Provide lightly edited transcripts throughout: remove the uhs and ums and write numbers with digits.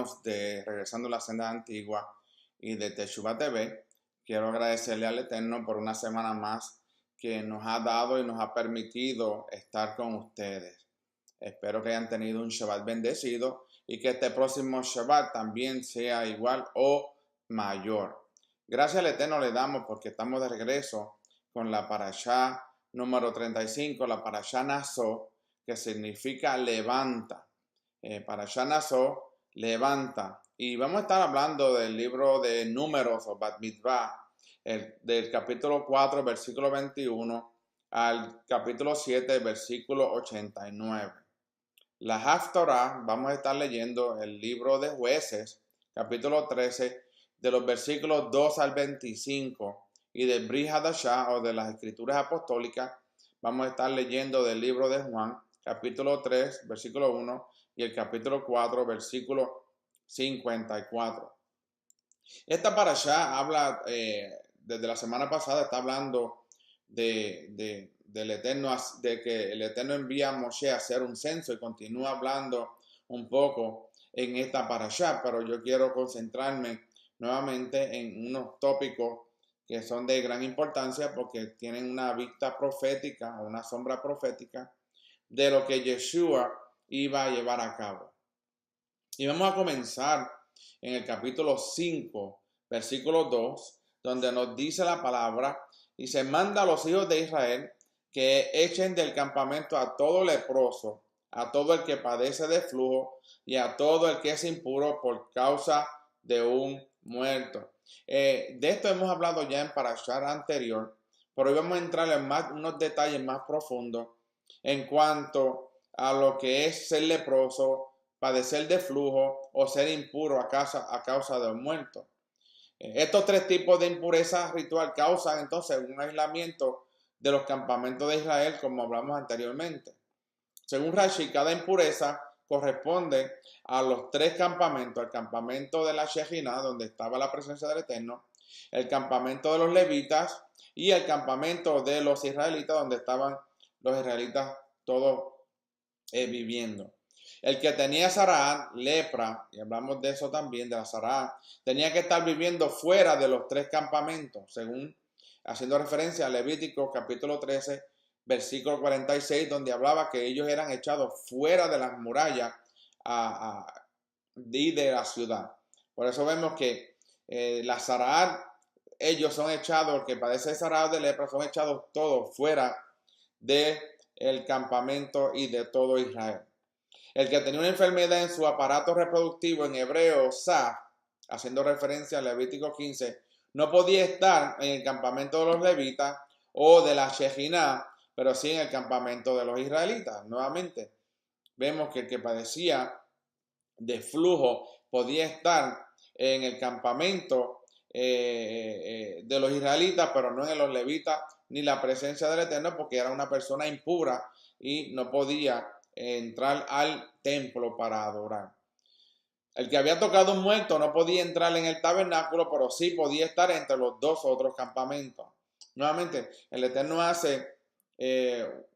hermanos de Regresando a la Senda Antigua y de Teshuvah TV. Quiero agradecerle al Eterno por una semana más que nos ha dado y nos ha permitido estar con ustedes. Espero que hayan tenido un Shabbat bendecido y que este próximo Shabbat también sea igual o mayor. Gracias al Eterno le damos porque estamos de regreso con la parashá número 35, la parashá Naso, que significa levanta. Parashá Naso, levanta. Y vamos a estar hablando del libro de Números o Bat Mitzvah, del capítulo 4, versículo 21 al capítulo 7, versículo 89. La Haftorah, vamos a estar leyendo el libro de Jueces, capítulo 13, de los versículos 2 al 25, y del Brit Hadashah o de las Escrituras Apostólicas, vamos a estar leyendo del libro de Juan, capítulo 3, versículo 1, y el capítulo 4, versículo 54. Esta parashá habla, desde la semana pasada, está hablando del Eterno, de que el Eterno envía a Moshe a hacer un censo y continúa hablando un poco en esta parashá, pero yo quiero concentrarme nuevamente en unos tópicos que son de gran importancia porque tienen una vista profética o una sombra profética de lo que Yeshua iba a llevar a cabo. Y vamos a comenzar en el capítulo 5, versículo 2, donde nos dice la palabra: y se manda a los hijos de Israel que echen del campamento a todo leproso, a todo el que padece de flujo y a todo el que es impuro por causa de un muerto. De esto hemos hablado ya en parashá anterior, pero hoy vamos a entrar en unos detalles más profundos en cuanto a lo que es ser leproso, padecer de flujo o ser impuro a causa de un muerto. Estos tres tipos de impureza ritual causan entonces un aislamiento de los campamentos de Israel, como hablamos anteriormente. Según Rashi, cada impureza corresponde a los tres campamentos: el campamento de la Shejinah, donde estaba la presencia del Eterno, el campamento de los levitas y el campamento de los israelitas, donde estaban los israelitas todos viviendo. El que tenía Sará, lepra, y hablamos de eso también, de la Sará, tenía que estar viviendo fuera de los tres campamentos, según haciendo referencia a Levítico capítulo 13, versículo 46, donde hablaba que ellos eran echados fuera de las murallas de la ciudad. Por eso vemos que la Sará, ellos son echados, el que padece Sará de lepra, son echados todos fuera del campamento y de todo Israel. El que tenía una enfermedad en su aparato reproductivo, en hebreo, Saf, haciendo referencia a Levítico 15, no podía estar en el campamento de los levitas o de la Shejinah, pero sí en el campamento de los israelitas. Nuevamente, vemos que el que padecía de flujo podía estar en el campamento de los israelitas, pero no en los levitas ni la presencia del Eterno, porque era una persona impura y no podía entrar al templo para adorar. El que había tocado un muerto no podía entrar en el tabernáculo, pero sí podía estar entre los dos otros campamentos. Nuevamente, el Eterno hace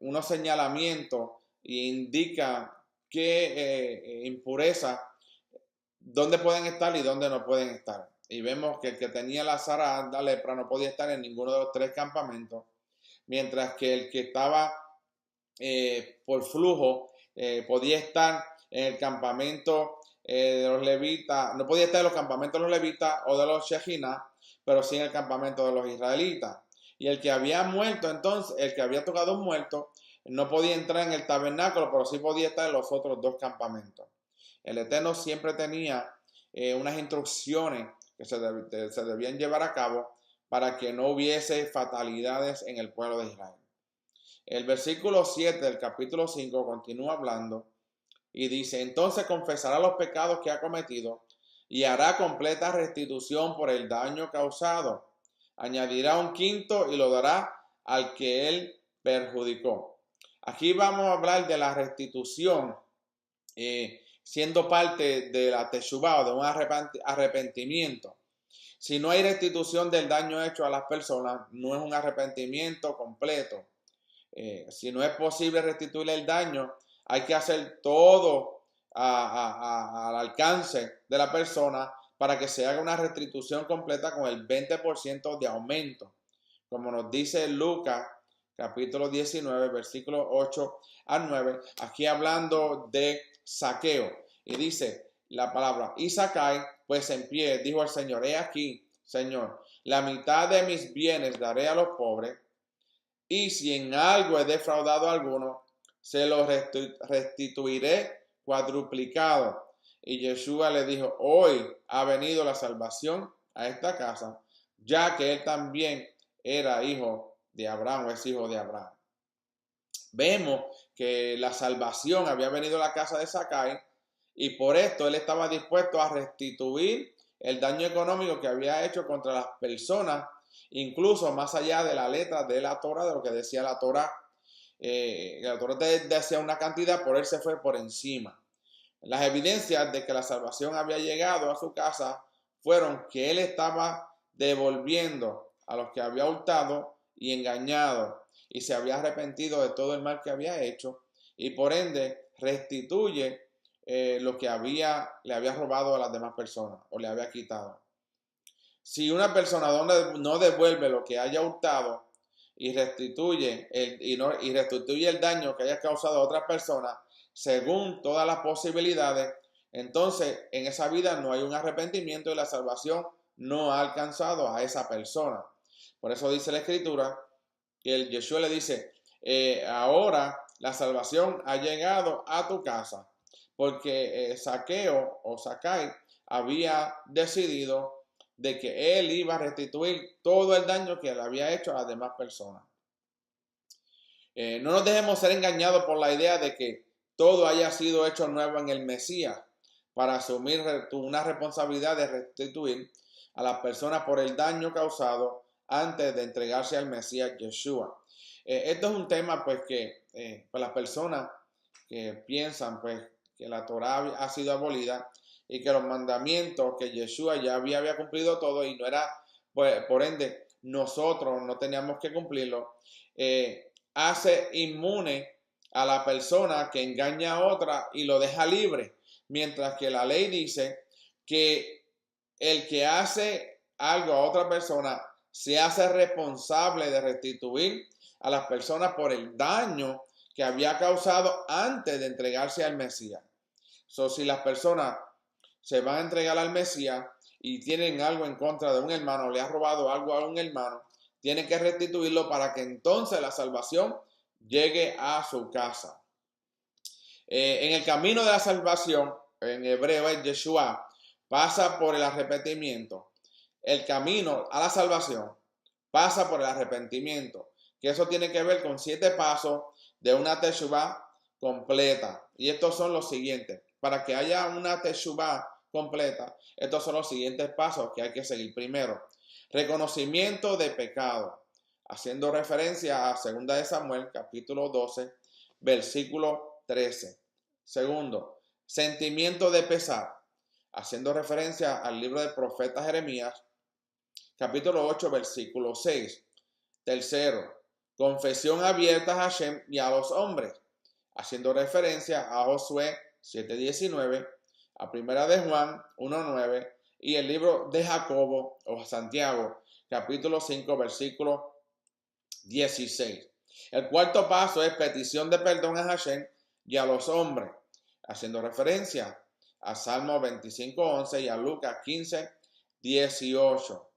unos señalamientos e indica qué impureza, dónde pueden estar y dónde no pueden estar. Y vemos que el que tenía la Sará, la lepra, no podía estar en ninguno de los tres campamentos, mientras que el que estaba por flujo podía estar en el campamento de los levitas, no podía estar en los campamentos de los levitas o de los Shejinah, pero sí en el campamento de los israelitas. Y el que había muerto, entonces, el que había tocado un muerto, no podía entrar en el tabernáculo, pero sí podía estar en los otros dos campamentos. El Eterno siempre tenía unas instrucciones que se debían llevar a cabo para que no hubiese fatalidades en el pueblo de Israel. El versículo 7 del capítulo 5 continúa hablando y dice: entonces confesará los pecados que ha cometido y hará completa restitución por el daño causado. Añadirá un quinto y lo dará al que él perjudicó. Aquí vamos a hablar de la restitución, siendo parte de la Teshuvah o de un arrepentimiento. Si no hay restitución del daño hecho a las personas, no es un arrepentimiento completo. Si no es posible restituir el daño, hay que hacer todo al alcance de la persona para que se haga una restitución completa con el 20% de aumento. Como nos dice Lucas, capítulo 19, versículos 8 al 9, aquí hablando de saqueo. Y dice la palabra, y Zacai, pues en pie, dijo el Señor, he aquí, Señor, la mitad de mis bienes daré a los pobres, y si en algo he defraudado a alguno, se lo restituiré cuadruplicado. Y Yeshua le dijo, hoy ha venido la salvación a esta casa, ya que él también era hijo de Abraham o es hijo de Abraham. Vemos que la salvación había venido a la casa de Zacai y por esto él estaba dispuesto a restituir el daño económico que había hecho contra las personas, incluso más allá de la letra de la Torah, de lo que decía la Torah. La Torah decía una cantidad, por él se fue por encima. Las evidencias de que la salvación había llegado a su casa fueron que él estaba devolviendo a los que había hurtado y engañado y se había arrepentido de todo el mal que había hecho y por ende restituye lo que le había robado a las demás personas o le había quitado. Si una persona no devuelve lo que haya hurtado y restituye el daño que haya causado a otras personas, según todas las posibilidades, entonces en esa vida no hay un arrepentimiento y la salvación no ha alcanzado a esa persona. Por eso dice la Escritura que el Yeshua le dice, ahora la salvación ha llegado a tu casa, porque Saqueo o Zacai había decidido de que él iba a restituir todo el daño que le había hecho a las demás personas. No nos dejemos ser engañados por la idea de que todo haya sido hecho nuevo en el Mesías para asumir una responsabilidad de restituir a las personas por el daño causado antes de entregarse al Mesías Yeshua. Esto es un tema pues que para las personas que piensan pues que la Torah ha sido abolida y que los mandamientos que Yeshua ya había cumplido todo y no era, pues, por ende, nosotros no teníamos que cumplirlo, hace inmune a la persona que engaña a otra y lo deja libre, mientras que la ley dice que el que hace algo a otra persona se hace responsable de restituir a las personas por el daño que había causado antes de entregarse al Mesías. Si las personas se van a entregar al Mesías y tienen algo en contra de un hermano, le ha robado algo a un hermano, tienen que restituirlo para que entonces la salvación llegue a su casa. En el camino de la salvación, en hebreo es Yeshua, pasa por el arrepentimiento. El camino a la salvación pasa por el arrepentimiento, que eso tiene que ver con 7 pasos de una teshuvá completa. Y estos son los siguientes. Para que haya una teshuvá completa, estos son los siguientes pasos que hay que seguir. Primero, reconocimiento de pecado, haciendo referencia a 2 de Samuel, capítulo 12, versículo 13. Segundo, sentimiento de pesar, haciendo referencia al libro del profeta Jeremías, capítulo 8, versículo 6. Tercero, confesión abierta a Hashem y a los hombres, haciendo referencia a Josué 7:19, a Primera de Juan 1:9 y el libro de Jacobo o Santiago, capítulo 5, versículo 16. El cuarto paso es petición de perdón a Hashem y a los hombres, haciendo referencia a Salmo 25:11 y a Lucas 15:18.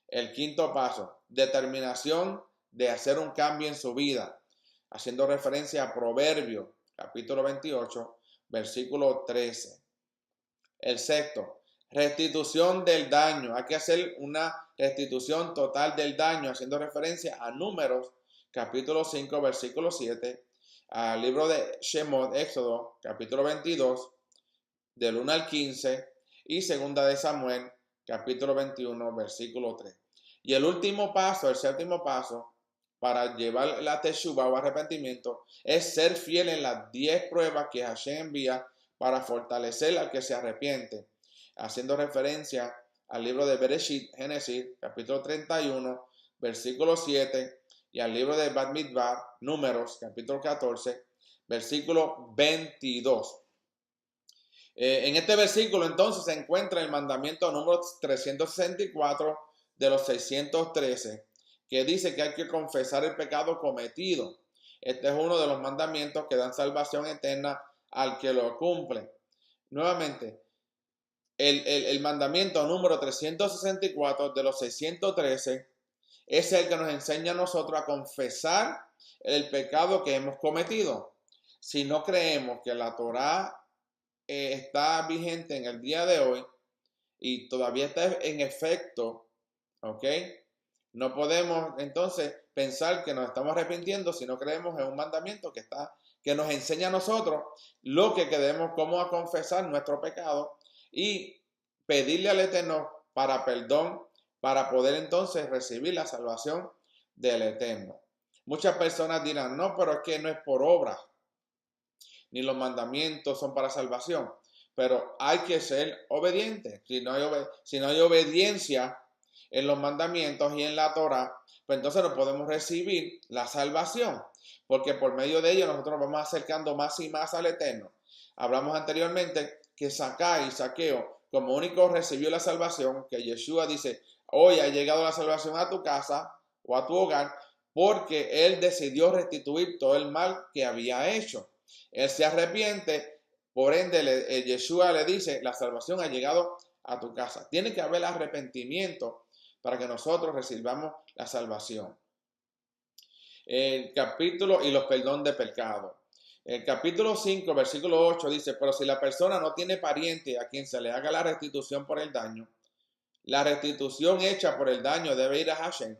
El quinto paso, determinación de hacer un cambio en su vida, haciendo referencia a Proverbios, capítulo 28, versículo 13. El sexto, restitución del daño. Hay que hacer una restitución total del daño, haciendo referencia a Números, capítulo 5, versículo 7, al libro de Shemot, Éxodo, capítulo 22, del 1 al 15, y segunda de Samuel, capítulo 21, versículo 3. Y el último paso, el séptimo paso, para llevar la teshuvah o arrepentimiento, es ser fiel en las 10 pruebas que Hashem envía para fortalecer al que se arrepiente, haciendo referencia al libro de Bereshit, Génesis, capítulo 31, versículo 7, y al libro de Bat Midbar, Números, capítulo 14, versículo 22. En este versículo entonces se encuentra el mandamiento número 364 de los 613, que dice que hay que confesar el pecado cometido. Este es uno de los mandamientos que dan salvación eterna al que lo cumple. Nuevamente, el mandamiento número 364 de los 613 es el que nos enseña a nosotros a confesar el pecado que hemos cometido. Si no creemos que la Torá está vigente en el día de hoy y todavía está en efecto, ¿ok? No podemos entonces pensar que nos estamos arrepintiendo si no creemos en un mandamiento que nos enseña a nosotros lo que debemos, cómo a confesar nuestro pecado y pedirle al Eterno para perdón, para poder entonces recibir la salvación del Eterno. Muchas personas dirán, no, pero es que no es por obra, ni los mandamientos son para salvación, pero hay que ser obediente. Si no hay obediencia en los mandamientos y en la Torah, pues entonces no podemos recibir la salvación, porque por medio de ello nosotros nos vamos acercando más y más al Eterno. Hablamos anteriormente que Saqueo, como único recibió la salvación, que Yeshua dice, hoy ha llegado la salvación a tu casa o a tu hogar, porque él decidió restituir todo el mal que había hecho. Él se arrepiente, por ende Yeshua le dice, la salvación ha llegado a tu casa. Tiene que haber arrepentimiento para que nosotros recibamos la salvación. El capítulo y los perdón de pecado. El capítulo 5, versículo 8 dice, pero si la persona no tiene pariente a quien se le haga la restitución por el daño, la restitución hecha por el daño debe ir a Hashem.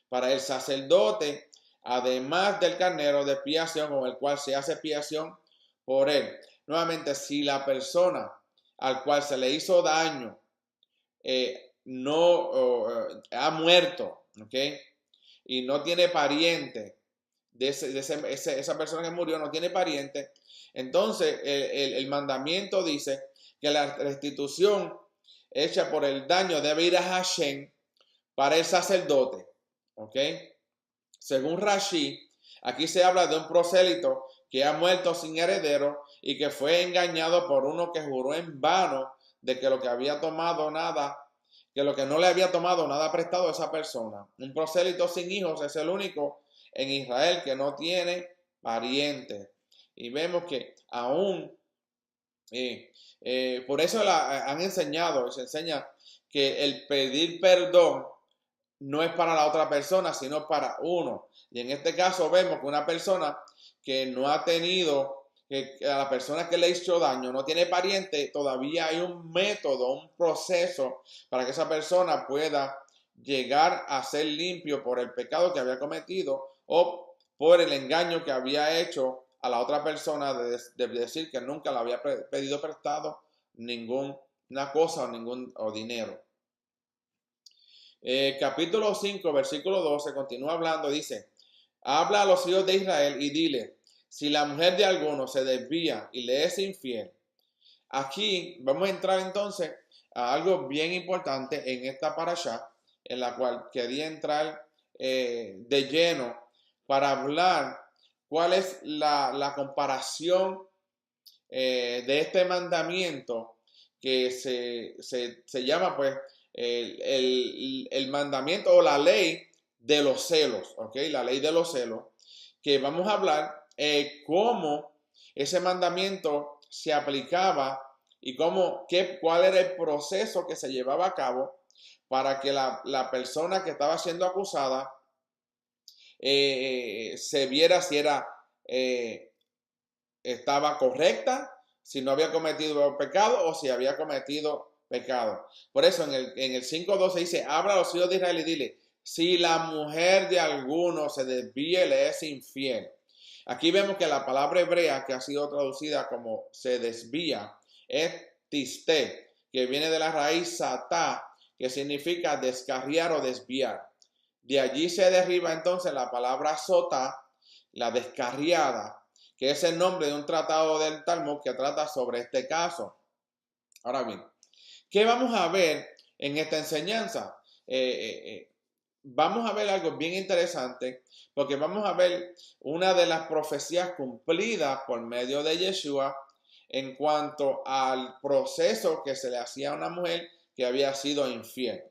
Para el sacerdote, además del carnero de expiación con el cual se hace expiación por él. Nuevamente, si la persona al cual se le hizo daño ha muerto, ¿ok? Y no tiene pariente, esa persona que murió no tiene pariente, entonces el mandamiento dice que la restitución hecha por el daño debe ir a Hashem para el sacerdote, ¿ok? Según Rashi, aquí se habla de un prosélito que ha muerto sin heredero y que fue engañado por uno que juró en vano de que lo que había tomado nada, que lo que no le había tomado nada prestado a esa persona. Un prosélito sin hijos es el único en Israel que no tiene parientes. Y vemos que aún, por eso han enseñado, y se enseña que el pedir perdón no es para la otra persona, sino para uno. Y en este caso vemos que una persona que no ha tenido, que a la persona que le hizo daño no tiene pariente, todavía hay un método, un proceso para que esa persona pueda llegar a ser limpio por el pecado que había cometido o por el engaño que había hecho a la otra persona de decir que nunca le había pedido prestado ninguna cosa o dinero. Capítulo 5, versículo 12, continúa hablando, dice, habla a los hijos de Israel y dile, si la mujer de alguno se desvía y le es infiel. Aquí vamos a entrar entonces a algo bien importante en esta parashá, en la cual quería entrar de lleno para hablar cuál es la comparación de este mandamiento que se llama pues el mandamiento o la ley de los celos, ¿ok? La ley de los celos, que vamos a hablar cómo ese mandamiento se aplicaba y cuál era el proceso que se llevaba a cabo para que la persona que estaba siendo acusada se viera si estaba correcta, si no había cometido pecado o si había cometido pecado. Por eso en el 5.12 dice, habla a los hijos de Israel y dile, si la mujer de alguno se desvía y le es infiel. Aquí vemos que la palabra hebrea que ha sido traducida como se desvía es tiste, que viene de la raíz satá, que significa descarriar o desviar. De allí se deriva entonces la palabra sotá, la descarriada, que es el nombre de un tratado del Talmud que trata sobre este caso. Ahora bien, ¿qué vamos a ver en esta enseñanza? Vamos a ver algo bien interesante, porque vamos a ver una de las profecías cumplidas por medio de Yeshua en cuanto al proceso que se le hacía a una mujer que había sido infiel.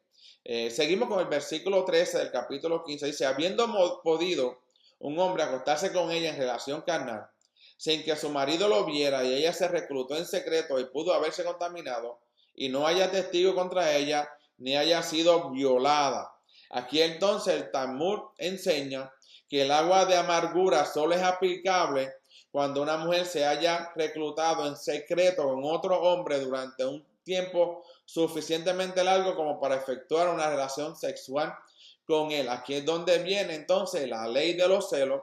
Seguimos con el versículo 13 del capítulo 15. Dice, habiendo podido un hombre acostarse con ella en relación carnal, sin que su marido lo viera, y ella se reclutó en secreto y pudo haberse contaminado, y no haya testigo contra ella, ni haya sido violada. Aquí entonces el Talmud enseña que el agua de amargura solo es aplicable cuando una mujer se haya reclutado en secreto con otro hombre durante un tiempo suficientemente largo como para efectuar una relación sexual con él. Aquí es donde viene entonces la ley de los celos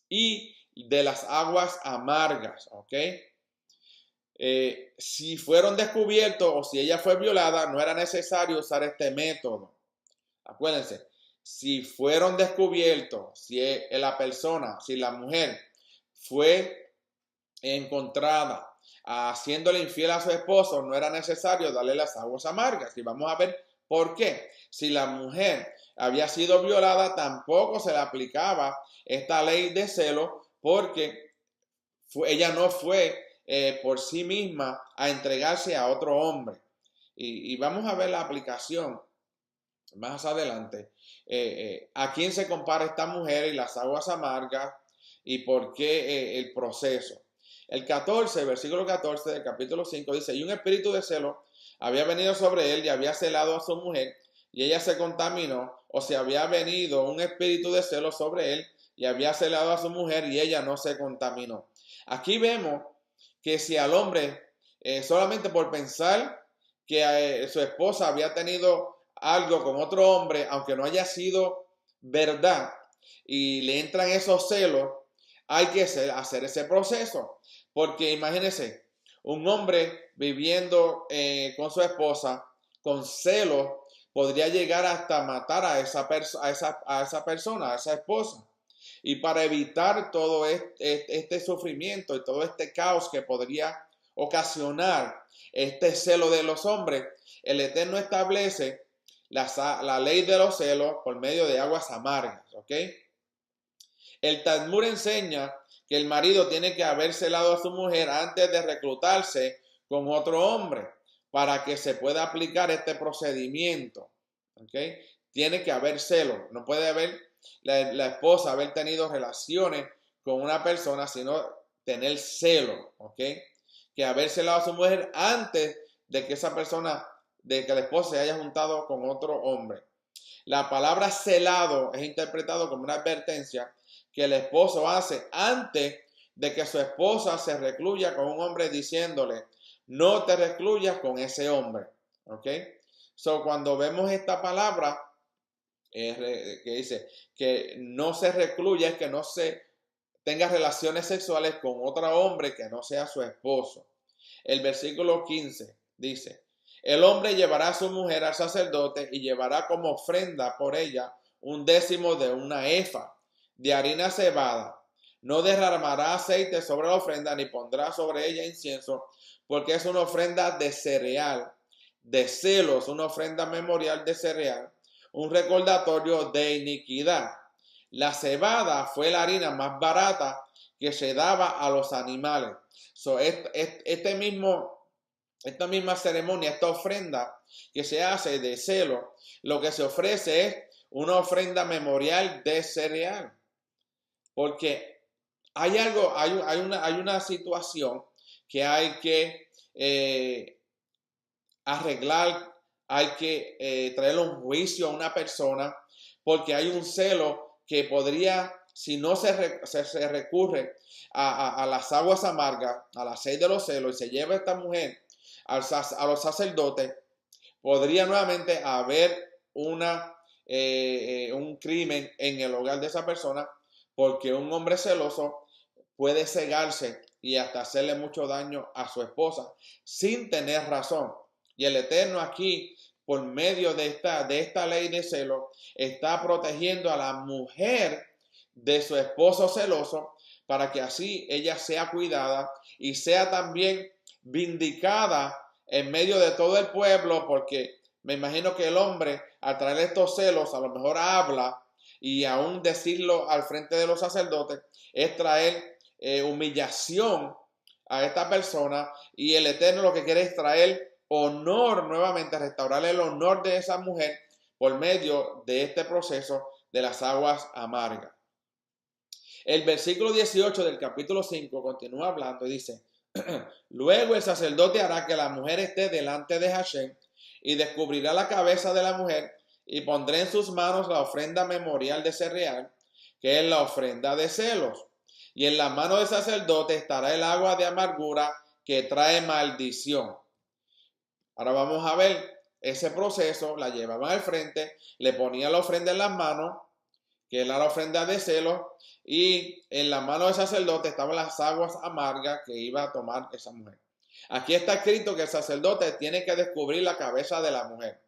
y de las aguas amargas, ¿ok? Si fueron descubiertos o si ella fue violada, no era necesario usar este método. Acuérdense, si fueron descubiertos, si la persona, si la mujer fue encontrada haciéndole infiel a su esposo, no era necesario darle las aguas amargas. Y vamos a ver por qué. Si la mujer había sido violada, tampoco se le aplicaba esta ley de celo porque ella no fue por sí misma a entregarse a otro hombre. Y vamos a ver la aplicación más adelante. ¿A quién se compara esta mujer y las aguas amargas y por qué el proceso? El 14, versículo 14 del capítulo 5 dice, y un espíritu de celo había venido sobre él y había celado a su mujer y ella se contaminó, o se había venido un espíritu de celo sobre él y había celado a su mujer y ella no se contaminó. Aquí vemos que si al hombre, solamente por pensar que su esposa había tenido algo con otro hombre, aunque no haya sido verdad, y le entran esos celos, hay que hacer ese proceso. Porque imagínense, un hombre viviendo con su esposa, con celos, podría llegar hasta matar a esa persona, a esa esposa. Y para evitar todo este sufrimiento y todo este caos que podría ocasionar este celo de los hombres, el Eterno establece la ley de los celos por medio de aguas amargas, ¿ok? El Talmud enseña que el marido tiene que haber celado a su mujer antes de reclutarse con otro hombre para que se pueda aplicar este procedimiento, ¿ok? Tiene que haber celo, no puede haber la esposa haber tenido relaciones con una persona, sino tener celo, ¿ok? Que haber celado a su mujer antes de que esa persona, de que la esposa se haya juntado con otro hombre. La palabra celado es interpretado como una advertencia que el esposo hace antes de que su esposa se recluya con un hombre diciéndole, no te recluyas con ese hombre, ¿ok? So, cuando vemos esta palabra que dice que no se recluya, es que no se tenga relaciones sexuales con otro hombre que no sea su esposo. El versículo 15 dice, el hombre llevará a su mujer al sacerdote y llevará como ofrenda por ella 1/10 de una efa de harina cebada. No derramará aceite sobre la ofrenda ni pondrá sobre ella incienso, porque es una ofrenda de cereal, de celos, una ofrenda memorial de cereal, un recordatorio de iniquidad. La cebada fue la harina más barata que se daba a los animales. Esta misma ceremonia, esta ofrenda que se hace de celo, lo que se ofrece es una ofrenda memorial de cereal. Porque hay una situación que hay que arreglar, hay que traerle un juicio a una persona, porque hay un celo que podría, si no se recurre a las aguas amargas, a las 6 de los celos, y se lleva a esta mujer a los sacerdotes, podría nuevamente haber un crimen en el hogar de esa persona, porque un hombre celoso puede cegarse y hasta hacerle mucho daño a su esposa sin tener razón. Y el Eterno aquí, por medio de esta ley de celo, está protegiendo a la mujer de su esposo celoso para que así ella sea cuidada y sea también vindicada en medio de todo el pueblo, porque me imagino que el hombre, al traer estos celos, a lo mejor habla, y aún decirlo al frente de los sacerdotes es traer humillación a esta persona y el Eterno lo que quiere es traer honor nuevamente, restaurar el honor de esa mujer por medio de este proceso de las aguas amargas. El versículo 18 del capítulo 5 continúa hablando y dice, luego el sacerdote hará que la mujer esté delante de Hashem y descubrirá la cabeza de la mujer y pondrá en sus manos la ofrenda memorial de cereal, que es la ofrenda de celos. Y en la mano del sacerdote estará el agua de amargura que trae maldición. Ahora vamos a ver ese proceso, la llevaban al frente, le ponían la ofrenda en las manos, que era la ofrenda de celos, y en la mano del sacerdote estaban las aguas amargas que iba a tomar esa mujer. Aquí está escrito que el sacerdote tiene que descubrir la cabeza de la mujer.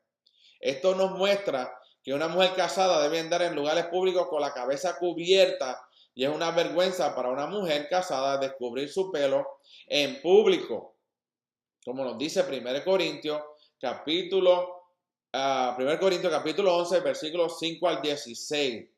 Esto nos muestra que una mujer casada debe andar en lugares públicos con la cabeza cubierta y es una vergüenza para una mujer casada descubrir su pelo en público. Como nos dice 1 Corintios capítulo 11, versículos 5 al 16.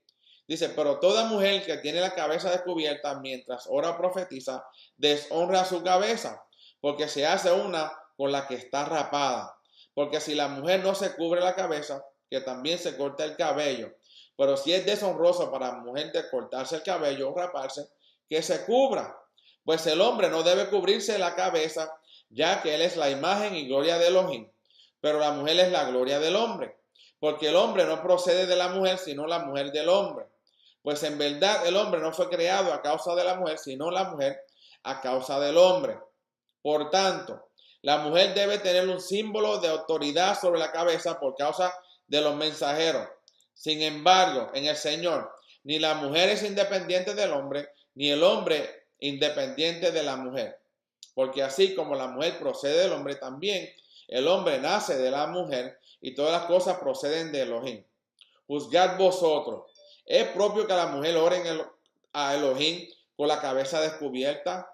Dice, pero toda mujer que tiene la cabeza descubierta mientras ora o profetiza, deshonra su cabeza, porque se hace una con la que está rapada. Porque si la mujer no se cubre la cabeza, que también se corta el cabello. Pero si es deshonroso para la mujer de cortarse el cabello o raparse, que se cubra. Pues el hombre no debe cubrirse la cabeza, ya que él es la imagen y gloria de Elohim. Pero la mujer es la gloria del hombre. Porque el hombre no procede de la mujer, sino la mujer del hombre. Pues en verdad el hombre no fue creado a causa de la mujer, sino la mujer a causa del hombre. Por tanto, la mujer debe tener un símbolo de autoridad sobre la cabeza por causa de los mensajeros. Sin embargo, en el Señor, ni la mujer es independiente del hombre, ni el hombre independiente de la mujer. Porque así como la mujer procede del hombre, también el hombre nace de la mujer y todas las cosas proceden de Elohim. Juzgad vosotros. ¿Es propio que la mujer ore a Elohim con la cabeza descubierta?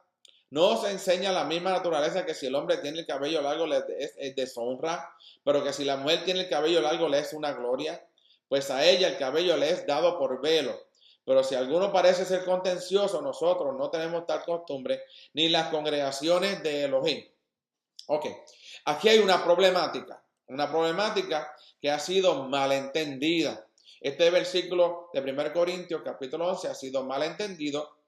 ¿No os enseña la misma naturaleza que si el hombre tiene el cabello largo le es deshonra, pero que si la mujer tiene el cabello largo le es una gloria? Pues a ella el cabello le es dado por velo. Pero si alguno parece ser contencioso, nosotros no tenemos tal costumbre, ni las congregaciones de Elohim. Ok, aquí hay una problemática que ha sido malentendida. Este versículo de 1 Corintios capítulo 11 ha sido malentendido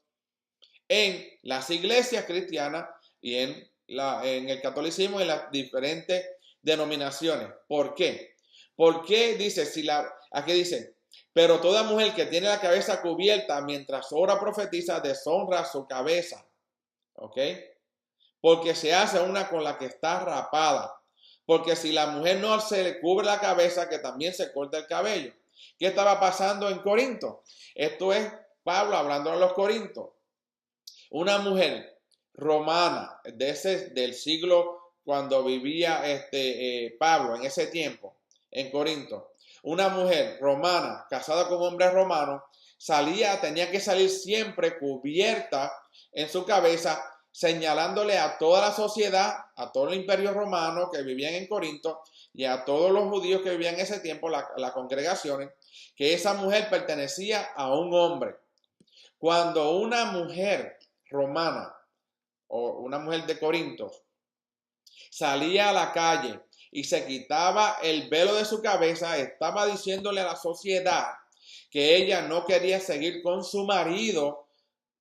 en las iglesias cristianas y en el catolicismo y en las diferentes denominaciones. ¿Por qué? Porque dice, aquí dice, pero toda mujer que tiene la cabeza cubierta mientras ora profetiza deshonra su cabeza. ¿Ok? Porque se hace una con la que está rapada. Porque si la mujer no se le cubre la cabeza, que también se corta el cabello. ¿Qué estaba pasando en Corinto? Esto es Pablo hablando a los corintios. Una mujer romana del siglo cuando vivía Pablo en ese tiempo en Corinto. Una mujer romana casada con un hombre romano tenía que salir siempre cubierta en su cabeza, señalándole a toda la sociedad, a todo el imperio romano que vivían en Corinto y a todos los judíos que vivían en ese tiempo, las congregaciones, que esa mujer pertenecía a un hombre. Cuando una mujer romana o una mujer de Corinto salía a la calle y se quitaba el velo de su cabeza, estaba diciéndole a la sociedad que ella no quería seguir con su marido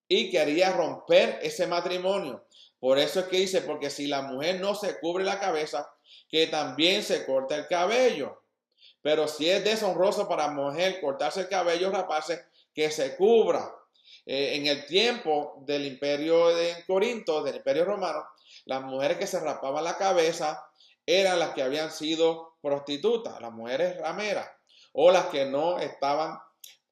y quería romper ese matrimonio. Por eso es que dice, porque si la mujer no se cubre la cabeza, que también se corta el cabello. Pero si es deshonroso para la mujer cortarse el cabello o raparse, que se cubra. En el tiempo del imperio de Corinto, del imperio romano, las mujeres que se rapaban la cabeza eran las que habían sido prostitutas, las mujeres rameras, o las que no estaban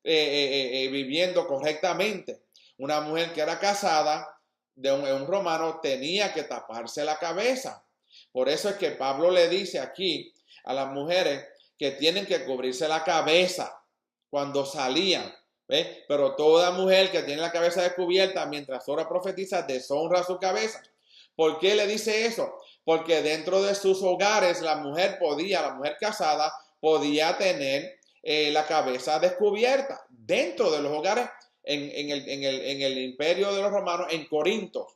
viviendo correctamente. Una mujer que era casada de un romano tenía que taparse la cabeza. Por eso es que Pablo le dice aquí a las mujeres que tienen que cubrirse la cabeza cuando salían. ¿Ve? Pero toda mujer que tiene la cabeza descubierta mientras ora profetiza deshonra su cabeza. ¿Por qué le dice eso? Porque dentro de sus hogares la mujer casada podía tener la cabeza descubierta. Dentro de los hogares en el imperio de los romanos en Corinto.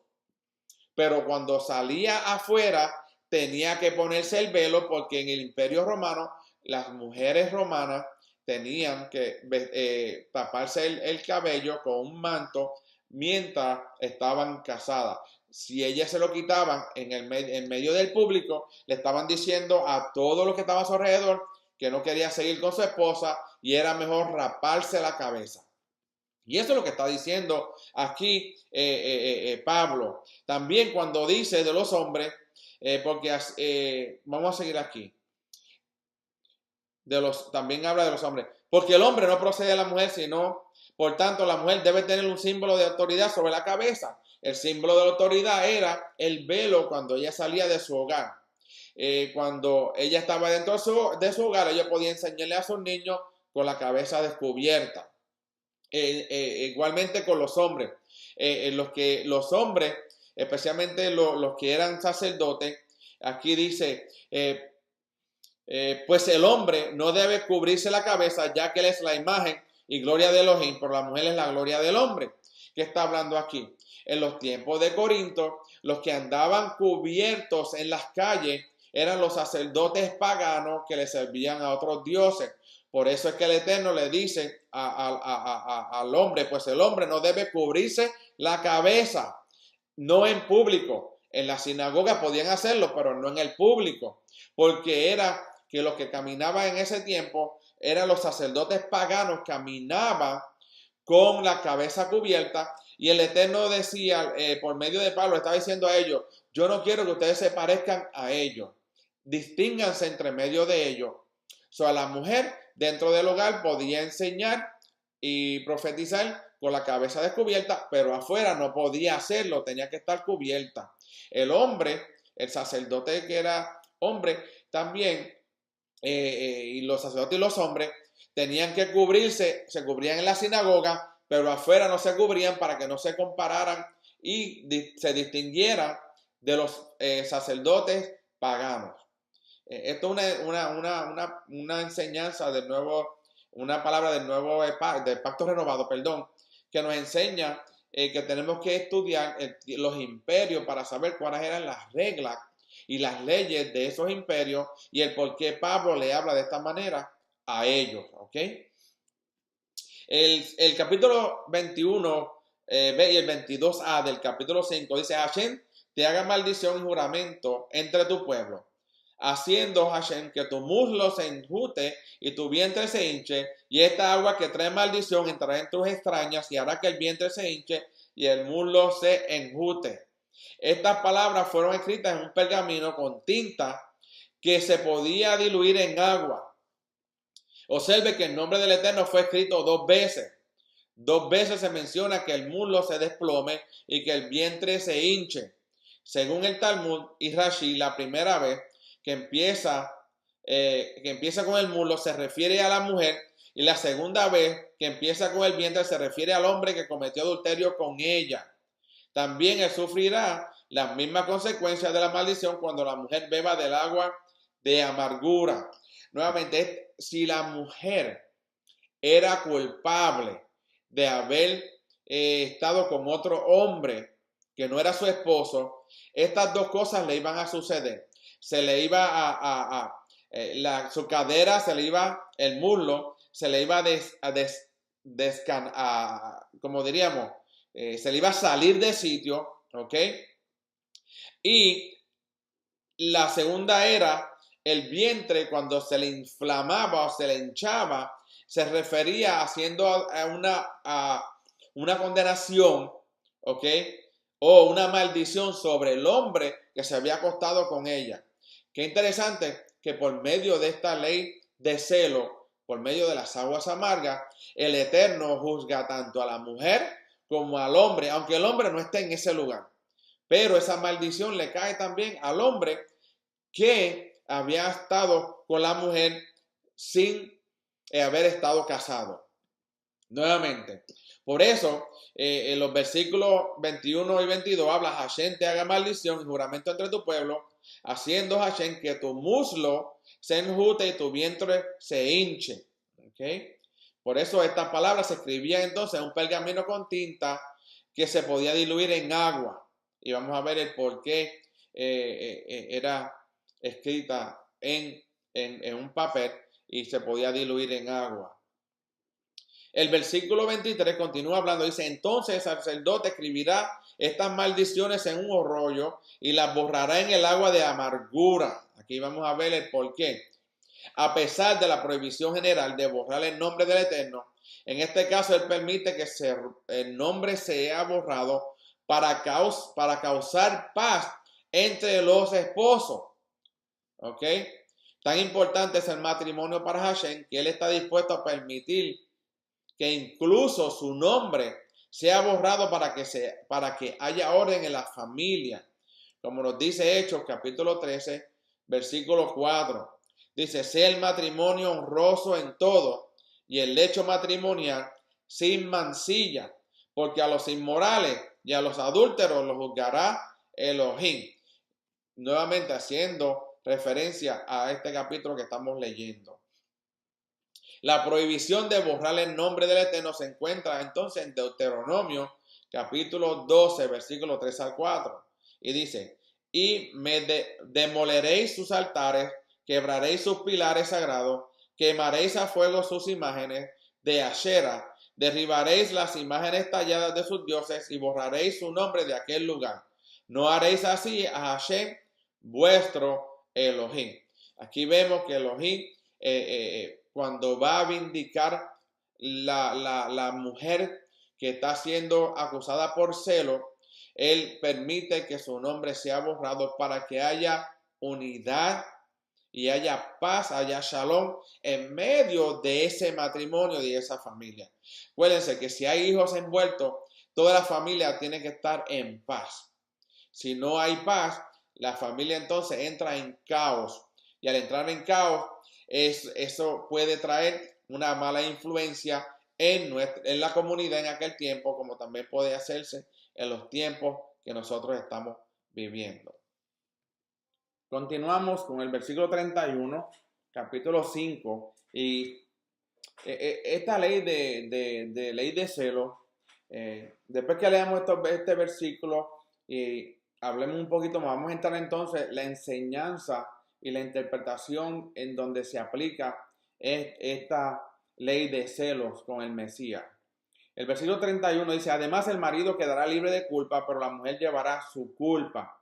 pero cuando salía afuera tenía que ponerse el velo porque en el Imperio Romano las mujeres romanas tenían que taparse el cabello con un manto mientras estaban casadas. Si ellas se lo quitaban en medio del público, le estaban diciendo a todos los que estaban a su alrededor que no quería seguir con su esposa y era mejor raparse la cabeza. Y eso es lo que está diciendo aquí Pablo. También cuando dice de los hombres, porque vamos a seguir aquí. También habla de los hombres. Porque el hombre no procede de la mujer, sino, por tanto, la mujer debe tener un símbolo de autoridad sobre la cabeza. El símbolo de la autoridad era el velo cuando ella salía de su hogar. Cuando ella estaba dentro de su hogar, ella podía enseñarle a sus niños con la cabeza descubierta. Igualmente con los hombres. Los hombres, especialmente los que eran sacerdotes, aquí dice, pues el hombre no debe cubrirse la cabeza, ya que él es la imagen y gloria de Elohim, pero la mujer es la gloria del hombre. ¿Qué está hablando aquí? En los tiempos de Corinto, los que andaban cubiertos en las calles eran los sacerdotes paganos que le servían a otros dioses. Por eso es que el Eterno le dice al hombre, pues el hombre no debe cubrirse la cabeza, no en público. En la sinagoga podían hacerlo, pero no en el público, porque era que los que caminaban en ese tiempo eran los sacerdotes paganos, caminaban con la cabeza cubierta, y el Eterno decía, por medio de Pablo, estaba diciendo a ellos, yo no quiero que ustedes se parezcan a ellos, distínganse entre medio de ellos. A la mujer dentro del hogar podía enseñar y profetizar con la cabeza descubierta, pero afuera no podía hacerlo, tenía que estar cubierta. El hombre, el sacerdote que era hombre, también, y los sacerdotes y los hombres tenían que cubrirse, se cubrían en la sinagoga, pero afuera no se cubrían para que no se compararan y se distinguieran de los sacerdotes paganos. Esto es una enseñanza del nuevo, una palabra del nuevo del pacto renovado, perdón, que nos enseña que tenemos que estudiar los imperios para saber cuáles eran las reglas y las leyes de esos imperios y el por qué Pablo le habla de esta manera a ellos, ¿ok? El capítulo 21 y el 22a del capítulo 5 dice, Hashem te haga maldición y juramento entre tu pueblo, haciendo Hashem que tu muslo se enjute y tu vientre se hinche, y esta agua que trae maldición entrará en tus extrañas y hará que el vientre se hinche y el muslo se enjute. Estas palabras fueron escritas en un pergamino con tinta que se podía diluir en agua. Observe que el nombre del Eterno fue escrito 2 veces. 2 veces se menciona que el muslo se desplome y que el vientre se hinche. Según el Talmud y Rashi, la primera vez que empieza con el muslo se refiere a la mujer, y la segunda vez que empieza con el vientre se refiere al hombre que cometió adulterio con ella. También él sufrirá las mismas consecuencias de la maldición cuando la mujer beba del agua de amargura. Nuevamente, si la mujer era culpable de haber estado con otro hombre que no era su esposo, estas dos cosas le iban a suceder. Se le iba su cadera, se le iba el muslo, se le iba como diríamos, se le iba a salir de sitio, ¿ok? Y la segunda era el vientre, cuando se le inflamaba o se le hinchaba, se refería haciendo a una condenación, ¿ok? O una maldición sobre el hombre que se había acostado con ella. Qué interesante que por medio de esta ley de celo, por medio de las aguas amargas, el Eterno juzga tanto a la mujer como al hombre, aunque el hombre no esté en ese lugar. Pero esa maldición le cae también al hombre que había estado con la mujer sin haber estado casado. Nuevamente, por eso en los versículos 21 y 22 habla, Hashem te haga maldición y juramento entre tu pueblo, haciendo Hashem que tu muslo se enjute y tu vientre se hinche. ¿Okay? Por eso estas palabras se escribían entonces en un pergamino con tinta que se podía diluir en agua. y vamos a ver el por qué era escrita en un papel y se podía diluir en agua. El versículo 23 continúa hablando, dice, entonces el sacerdote escribirá estas maldiciones en un rollo y las borrará en el agua de amargura. Aquí vamos a ver el por qué. A pesar de la prohibición general de borrar el nombre del Eterno, en este caso él permite que el nombre sea borrado para causar paz entre los esposos. ¿Ok? Tan importante es el matrimonio para Hashem que él está dispuesto a permitir que incluso su nombre sea borrado para que haya orden en la familia. Como nos dice Hechos capítulo 13, versículo 4. Dice, sea el matrimonio honroso en todo y el lecho matrimonial sin mancilla, porque a los inmorales y a los adúlteros los juzgará Elohim. Nuevamente haciendo referencia a este capítulo que estamos leyendo. La prohibición de borrar el nombre del Eterno se encuentra entonces en Deuteronomio capítulo 12, versículos 3 al 4. Y dice, y me demoleréis sus altares, quebraréis sus pilares sagrados, quemaréis a fuego sus imágenes de Ashera, derribaréis las imágenes talladas de sus dioses y borraréis su nombre de aquel lugar. No haréis así a Hashem, vuestro Elohim. Aquí vemos que Elohim cuando va a vindicar la mujer que está siendo acusada por celo, él permite que su nombre sea borrado para que haya unidad y haya paz, haya shalom en medio de ese matrimonio y de esa familia. Acuérdense que si hay hijos envueltos, toda la familia tiene que estar en paz. Si no hay paz, la familia entonces entra en caos. Y al entrar en caos, eso puede traer una mala influencia en la comunidad en aquel tiempo, como también puede hacerse en los tiempos que nosotros estamos viviendo. Continuamos con el versículo 31, capítulo 5, y esta ley de ley de celo, después que leamos este versículo y hablemos un poquito más, vamos a entrar entonces la enseñanza y la interpretación en donde se aplica esta ley de celos con el Mesías. El versículo 31 dice, además el marido quedará libre de culpa, pero la mujer llevará su culpa.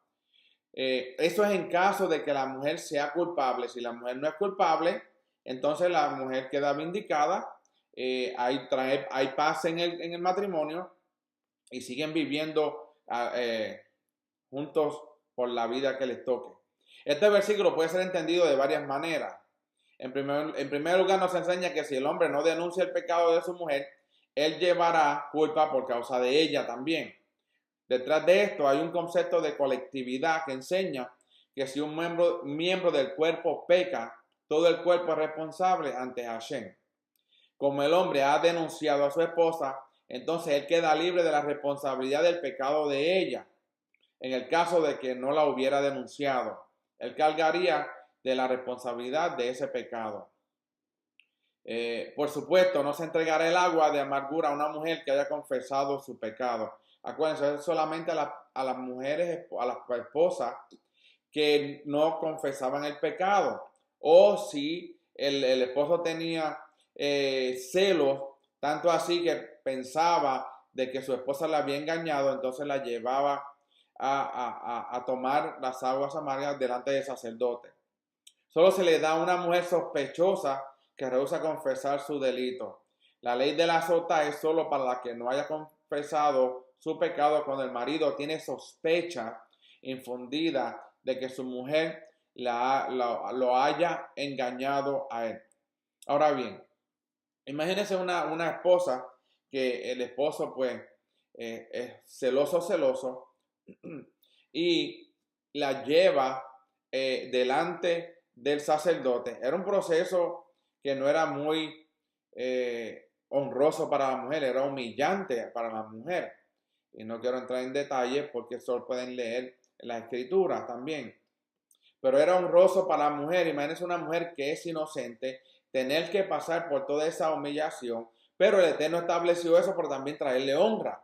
Eso es en caso de que la mujer sea culpable. Si la mujer no es culpable, entonces la mujer queda vindicada, hay paz en el matrimonio y siguen viviendo juntos por la vida que les toque. Este versículo puede ser entendido de varias maneras. En primer lugar nos enseña que si el hombre no denuncia el pecado de su mujer, él llevará culpa por causa de ella también. Detrás de esto hay un concepto de colectividad que enseña que si un miembro del cuerpo peca, todo el cuerpo es responsable ante Hashem. Como el hombre ha denunciado a su esposa, entonces él queda libre de la responsabilidad del pecado de ella. En el caso de que no la hubiera denunciado, él cargaría de la responsabilidad de ese pecado. Por supuesto, no se entregará el agua de amargura a una mujer que haya confesado su pecado. Acuérdense, es solamente a las mujeres, a las esposas que no confesaban el pecado. O si el esposo tenía celos, tanto así que pensaba de que su esposa la había engañado, entonces la llevaba a tomar las aguas amargas delante del sacerdote. Solo se le da a una mujer sospechosa que rehúsa confesar su delito. La ley de la sota es solo para la que no haya confesado su pecado cuando el marido tiene sospecha infundida de que su mujer lo haya engañado a él. Ahora bien, imagínense una esposa que el esposo pues es celoso y la lleva delante del sacerdote. Era un proceso que no era muy honroso para la mujer, era humillante para la mujer. Y no quiero entrar en detalles porque solo pueden leer la escritura también. Pero era honroso para la mujer. Imagínense una mujer que es inocente, tener que pasar por toda esa humillación, pero el Eterno estableció eso por también traerle honra.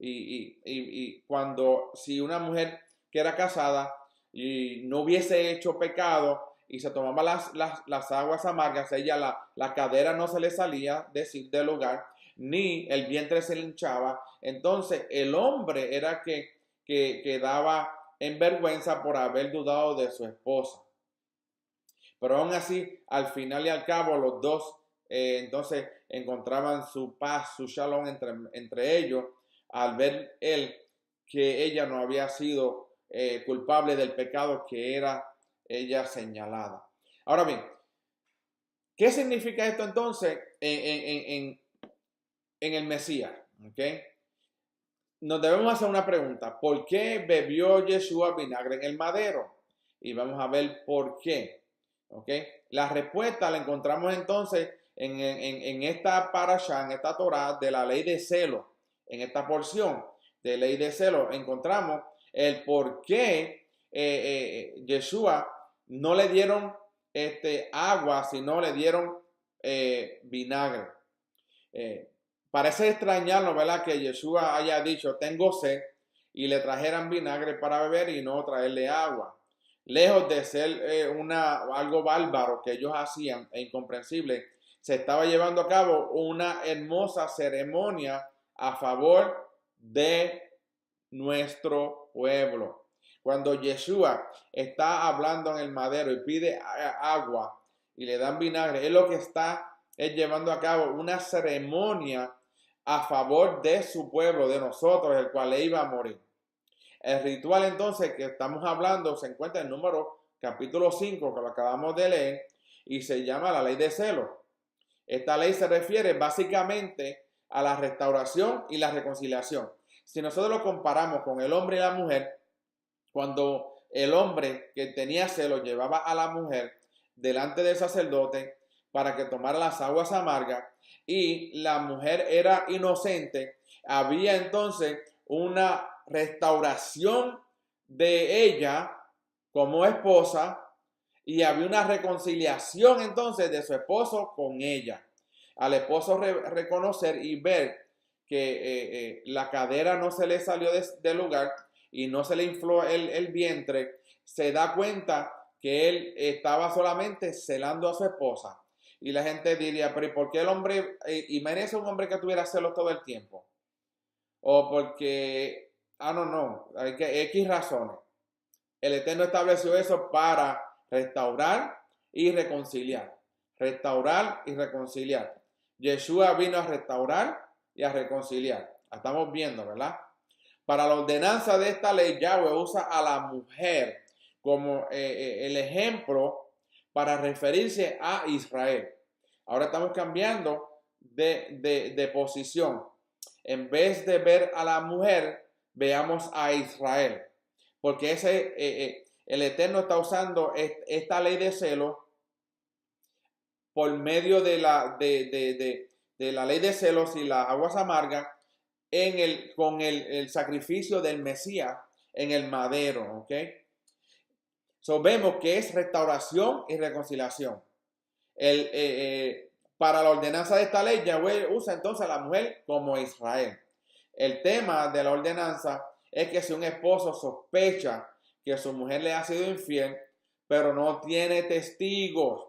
Y cuando, si una mujer que era casada y no hubiese hecho pecado y se tomaba las aguas amargas, ella la cadera no se le salía del lugar, ni el vientre se le hinchaba. Entonces el hombre era que quedaba en vergüenza por haber dudado de su esposa. Pero aún así, al final y al cabo, los dos entonces encontraban su paz, su shalom entre ellos, al ver él que ella no había sido culpable del pecado que era ella señalada. Ahora bien, ¿qué significa esto entonces en el Mesías? ¿Okay? Nos debemos hacer una pregunta. ¿Por qué bebió Yeshua vinagre en el madero? Y vamos a ver por qué. ¿Okay? La respuesta la encontramos entonces en esta parasha, en esta Torah de la ley de celo. En esta porción de ley de celo encontramos el por qué Yeshua no le dieron agua, sino le dieron vinagre. Parece extrañarnos, ¿verdad? Que Yeshua haya dicho, tengo sed, y le trajeran vinagre para beber y no traerle agua. Lejos de ser algo bárbaro que ellos hacían e incomprensible, se estaba llevando a cabo una hermosa ceremonia a favor de nuestro pueblo. Cuando Yeshua está hablando en el madero y pide agua y le dan vinagre, es lo que está llevando a cabo una ceremonia a favor de su pueblo, de nosotros, el cual le iba a morir. El ritual entonces que estamos hablando se encuentra en número capítulo 5, que lo acabamos de leer, y se llama la ley de celo. Esta ley se refiere básicamente a la restauración y la reconciliación. Si nosotros lo comparamos con el hombre y la mujer, cuando el hombre que tenía celo llevaba a la mujer delante del sacerdote para que tomara las aguas amargas y la mujer era inocente, había entonces una restauración de ella como esposa y había una reconciliación entonces de su esposo con ella. Al esposo reconocer y ver que la cadera no se le salió del lugar y no se le infló el vientre, se da cuenta que él estaba solamente celando a su esposa. Y la gente diría, pero ¿y por qué el hombre, imagínese un hombre que tuviera celos todo el tiempo? O porque, no, hay que X razones. El Eterno estableció eso para restaurar y reconciliar. Restaurar y reconciliar. Yeshua vino a restaurar y a reconciliar. La estamos viendo, ¿verdad? Para la ordenanza de esta ley, Yahweh usa a la mujer como el ejemplo para referirse a Israel. Ahora estamos cambiando de posición. En vez de ver a la mujer, veamos a Israel. Porque el Eterno está usando esta ley de celo por medio de la ley de celos y las aguas amargas con el sacrificio del Mesías en el madero, ¿ok? So vemos que es restauración y reconciliación. Para la ordenanza de esta ley, Yahweh usa entonces a la mujer como Israel. El tema de la ordenanza es que si un esposo sospecha que su mujer le ha sido infiel, pero no tiene testigos,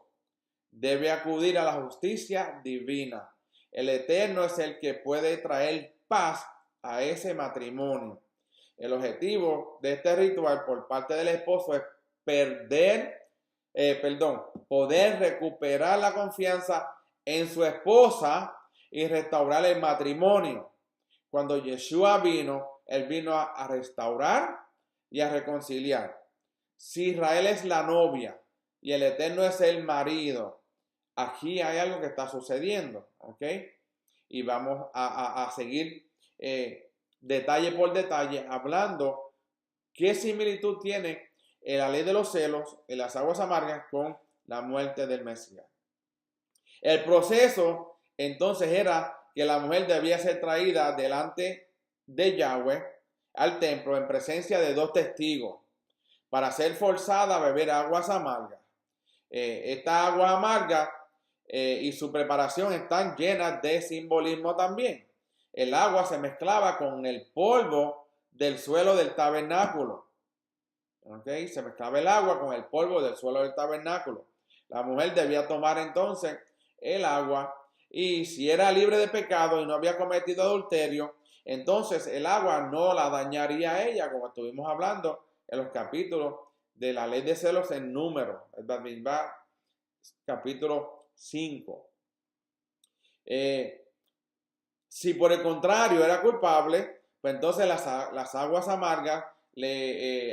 debe acudir a la justicia divina. El Eterno es el que puede traer paz a ese matrimonio. El objetivo de este ritual por parte del esposo es poder recuperar la confianza en su esposa y restaurar el matrimonio. Cuando Yeshua vino, él vino a restaurar y a reconciliar. Si Israel es la novia y el Eterno es el marido, aquí hay algo que está sucediendo, ¿ok? Y vamos a seguir detalle por detalle hablando qué similitud tiene la ley de los celos y las aguas amargas con la muerte del Mesías. El proceso entonces era que la mujer debía ser traída delante de Yahweh al templo en presencia de 2 testigos para ser forzada a beber aguas amargas. Esta agua amarga y su preparación están llenas de simbolismo también. el agua se mezclaba con el polvo del suelo del tabernáculo. ¿Okay? Se mezclaba el agua con el polvo del suelo del tabernáculo. La mujer debía tomar entonces el agua, y si era libre de pecado y no había cometido adulterio, entonces el agua no la dañaría a ella, como estuvimos hablando en los capítulos de la ley de celos en Números, capítulo 5. Si por el contrario era culpable, pues entonces las aguas amargas,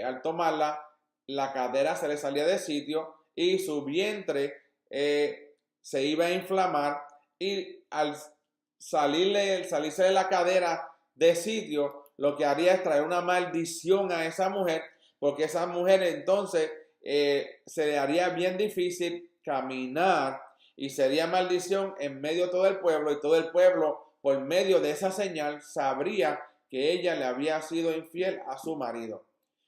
al tomarla, la cadera se le salía de sitio y su vientre se iba a inflamar, y al salirse de la cadera de sitio, lo que haría es traer una maldición a esa mujer, porque esa mujer entonces se le haría bien difícil caminar y sería maldición en medio de todo el pueblo, y todo el pueblo por medio de esa señal sabría que ella le había sido infiel a su marido.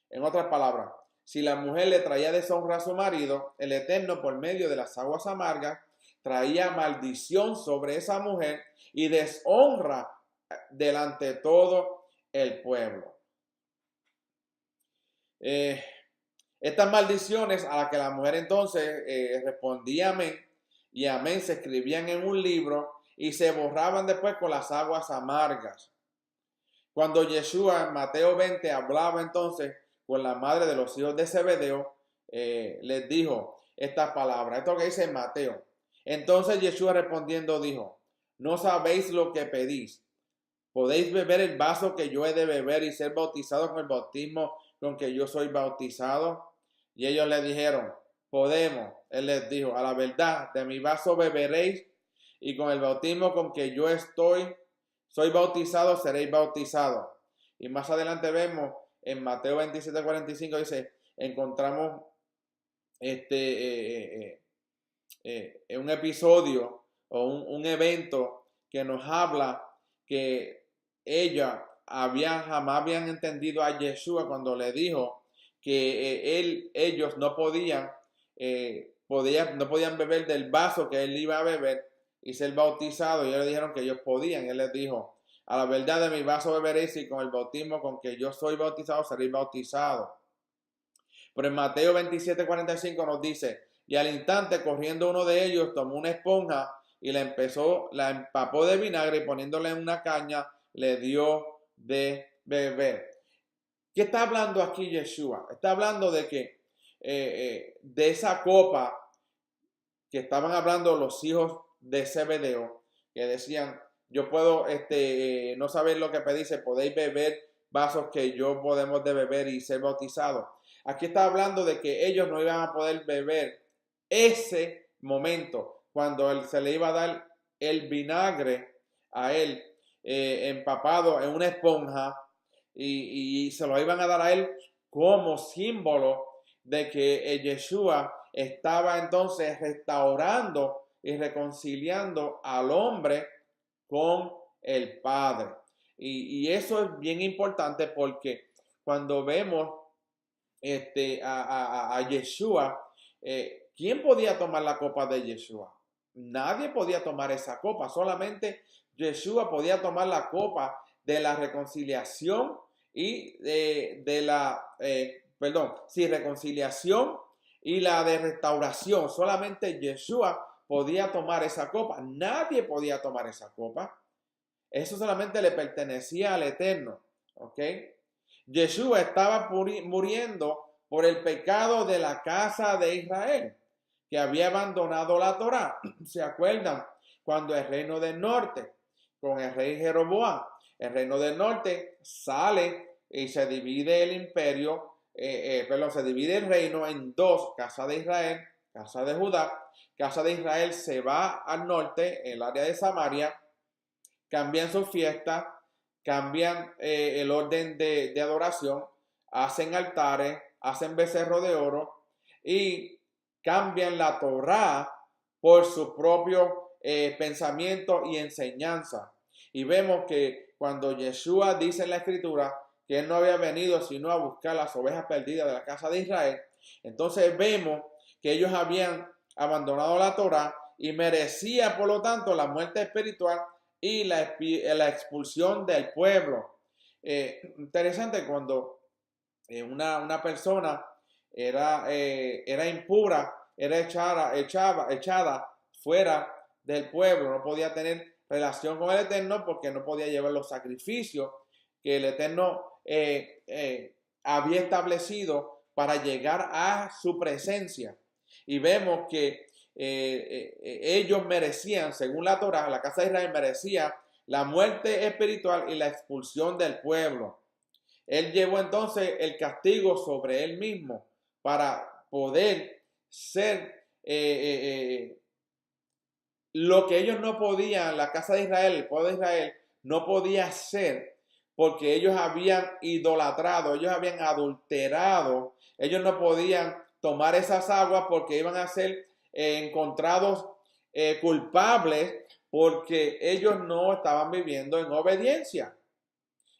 En otras palabras, si la mujer le traía deshonra a su marido, el Eterno por medio de las aguas amargas traía maldición sobre esa mujer y deshonra delante de todo el pueblo. Estas maldiciones a las que la mujer entonces respondía amén y amén se escribían en un libro y se borraban después con las aguas amargas. Cuando Yeshua en Mateo 20 hablaba entonces con la madre de los hijos de Zebedeo, les dijo estas palabras. Esto que dice en Mateo. Entonces Yeshua respondiendo dijo: ¿no sabéis lo que pedís? ¿Podéis beber el vaso que yo he de beber y ser bautizado con el bautismo con que yo soy bautizado? Y ellos le dijeron: podemos. Él les dijo: a la verdad, de mi vaso beberéis, y con el bautismo con que yo soy bautizado, seréis bautizados. Y más adelante vemos en Mateo 27:45 dice, encontramos un episodio o un evento que nos habla que jamás habían entendido a Yeshua cuando le dijo que ellos no podían beber del vaso que él iba a beber y ser bautizado, y ellos le dijeron que ellos podían. Él les dijo: a la verdad, de mi vaso beberéis, y con el bautismo con que yo soy bautizado seréis bautizados. Pero en Mateo 27:45 nos dice: y al instante, corriendo uno de ellos, tomó una esponja y la empapó de vinagre, y poniéndole en una caña le dio de beber. ¿Qué está hablando aquí Yeshua? Está hablando de que de esa copa que estaban hablando los hijos de Zebedeo, que decían: yo puedo no saber lo que pedís, podéis beber vasos que yo podemos de beber y ser bautizados. Aquí está hablando de que ellos no iban a poder beber ese momento cuando se le iba a dar el vinagre a él empapado en una esponja, y se lo iban a dar a él como símbolo de que Yeshua estaba entonces restaurando y reconciliando al hombre con el Padre. Y eso es bien importante, porque cuando vemos a Yeshua, ¿quién podía tomar la copa de Yeshua? Nadie podía tomar esa copa, solamente Yeshua podía tomar la copa de la reconciliación y reconciliación y la de restauración. Solamente Yeshua podía tomar esa copa. Nadie podía tomar esa copa. Eso solamente le pertenecía al Eterno. ¿Ok? Yeshua estaba muriendo por el pecado de la casa de Israel, que había abandonado la Torá. ¿Se acuerdan? Cuando el reino del norte, con el rey Jeroboam, el reino del norte sale y se divide el imperio, se divide el reino en dos: casa de Israel, casa de Judá. Casa de Israel se va al norte, en el área de Samaria, cambian sus fiestas, cambian el orden de adoración, hacen altares, hacen becerro de oro y cambian la Torá por su propio pensamiento y enseñanza. Y vemos que cuando Yeshua dice en la Escritura que él no había venido sino a buscar las ovejas perdidas de la casa de Israel, entonces vemos que ellos habían abandonado la Torá y merecía por lo tanto la muerte espiritual y la expulsión del pueblo. Interesante cuando una persona era impura, era echada fuera del pueblo, no podía tener relación con el Eterno porque no podía llevar los sacrificios que el Eterno había establecido para llegar a su presencia. Y vemos que ellos merecían, según la Torá, la casa de Israel merecía la muerte espiritual y la expulsión del pueblo. Él llevó entonces el castigo sobre él mismo para poder ser lo que ellos no podían, la casa de Israel, el pueblo de Israel, no podía ser porque ellos habían idolatrado, ellos habían adulterado, ellos no podían tomar esas aguas porque iban a ser encontrados culpables porque ellos no estaban viviendo en obediencia.